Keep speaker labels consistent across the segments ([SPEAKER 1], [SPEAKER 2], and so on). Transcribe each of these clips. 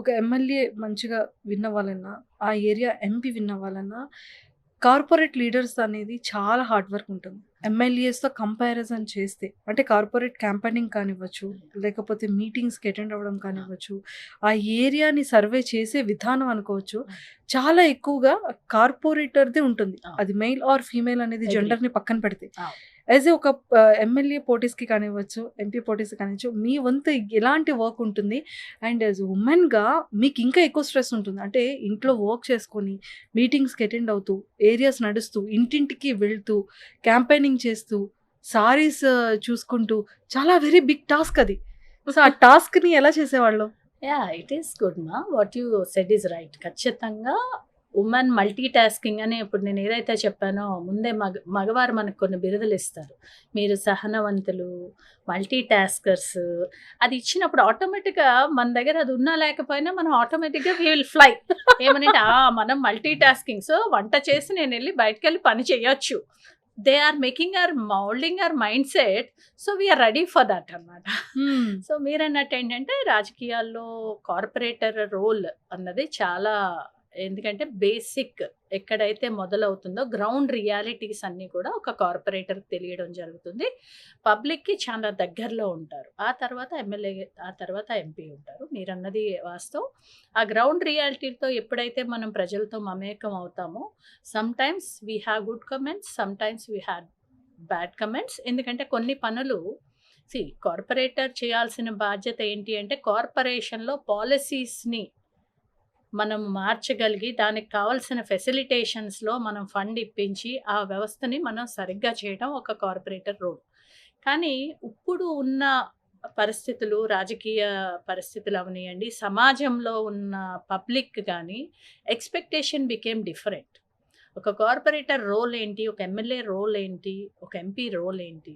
[SPEAKER 1] ఒక ఎమ్మెల్యే మంచిగా విన్ అవ్వాలన్నా, ఆ ఏరియా ఎంపీ విన్ అవ్వాలన్నా, కార్పొరేట్ లీడర్స్ అనేది చాలా హార్డ్ వర్క్ ఉంటుంది. ఎమ్మెల్యేస్‌తో కంపారిజన్ చేస్తే అంటే కార్పొరేట్ క్యాంపెయినింగ్ కానివ్వచ్చు, లేకపోతే మీటింగ్స్‌కి అటెండ్ అవ్వడం కానివ్వచ్చు, ఆ ఏరియాని సర్వే చేసే విధానం అనుకోవచ్చు. చాలా ఎక్కువగా కార్పొరేటర్‌దే ఉంటుంది.
[SPEAKER 2] అవును.
[SPEAKER 1] అది మెయిల్ ఆర్ ఫీమేల్ అనేది
[SPEAKER 2] అగ్రీ.
[SPEAKER 1] జెండర్‌ని పక్కన పెడితే.
[SPEAKER 2] అవును.
[SPEAKER 1] యాస్ ఏ ఒక ఎమ్మెల్యే పోటీస్‌కి కానివ్వచ్చు, ఎంపీ పోటీస్‌కి కానివ్వచ్చు, మీ వంతు ఎలాంటి వర్క్ ఉంటుంది? అండ్ యాస్ వుమెన్‌గా మీకు ఇంకా ఎక్కువ స్ట్రెస్ ఉంటుంది. అంటే ఇంట్లో వర్క్ చేసుకొని, మీటింగ్స్‌కి అటెండ్ అవుతూ, ఏరియాస్ నడుస్తూ, ఇంటింటికి వెళ్తూ, క్యాంపెయినింగ్ చేస్తూ, సారీస్ చూసుకుంటూ చాలా వెరీ బిగ్ టాస్క్ అది. సో, ఆ టాస్క్‌ని ఎలా చేసేవాళ్ళు?
[SPEAKER 2] యాహ్! ఇట్ ఈస్ గుడ్ మా. What you said is right. ఖచ్చితంగా వుమెన్ మల్టీ టాస్కింగ్ అని ఇప్పుడు నేను ఏదైతే చెప్పానో ముందే మగవారు మనకు కొన్ని బిరుదులు ఇస్తారు. మీరు సహనవంతులు, మల్టీ టాస్కర్స్ అది ఇచ్చినప్పుడు ఆటోమేటిక్‌గా మన దగ్గర అది ఉన్నా లేకపోయినా మనం ఆటోమేటిక్‌గా వి విల్ ఫ్లై. ఏమనంటే మనం మల్టీ టాస్కింగ్. సో, వంట చేసి నేనెళ్ళి బయటికెళ్ళి పని చేయొచ్చు. They are making our moulding our mindset. So, we are ready for that అన్నమాట.
[SPEAKER 1] హ్మ్.
[SPEAKER 2] సో, మీరన్నట్టు ఏంటంటే రాజకీయాల్లో కార్పొరేటర్ రోల్ అన్నది చాలా ఎందుకంటే బేసిక్ ఎక్కడైతే మొదలవుతుందో గ్రౌండ్ రియాలిటీస్ అన్నీ కూడా ఒక కార్పొరేటర్‌కి తెలియడం జరుగుతుంది. పబ్లిక్‌కి చాలా దగ్గరలో ఉంటారు. ఆ తర్వాత ఎమ్మెల్యే, ఆ తర్వాత ఎంపీ ఉంటారు. మీరన్నది వాస్తవం. ఆ గ్రౌండ్ రియాలిటీతో ఎప్పుడైతే మనం ప్రజలతో మమేకం అవుతామో sometimes we have good comments, sometimes we have bad comments. ఎందుకంటే కొన్ని పనులు కార్పొరేటర్ చేయాల్సిన బాధ్యత ఏంటి అంటే కార్పొరేషన్‌లో పాలిసీస్‌ని మనం మార్చగలిగి దానికి కావాల్సిన ఫెసిలిటేషన్స్‌లో మనం ఫండ్ ఇప్పించి ఆ వ్యవస్థని మనం సరిగ్గా చేయడం ఒక కార్పొరేటర్ రోల్. కానీ ఇప్పుడు ఉన్న పరిస్థితులు, రాజకీయ పరిస్థితులు అవనియండి, సమాజంలో ఉన్న పబ్లిక్ గాని ఎక్స్‌పెక్టేషన్ బికేమ్ డిఫరెంట్. ఒక కార్పొరేటర్ రోల్ ఏంటి? ఒక ఎమ్మెల్యే రోల్ ఏంటి? ఒక ఎంపీ రోల్ ఏంటి?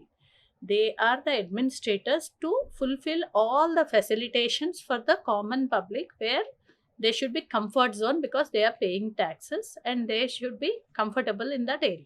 [SPEAKER 2] They are the administrators to fulfil all the facilitations for the common public where they should be comfort zone because they are paying taxes and they should be comfortable in that area.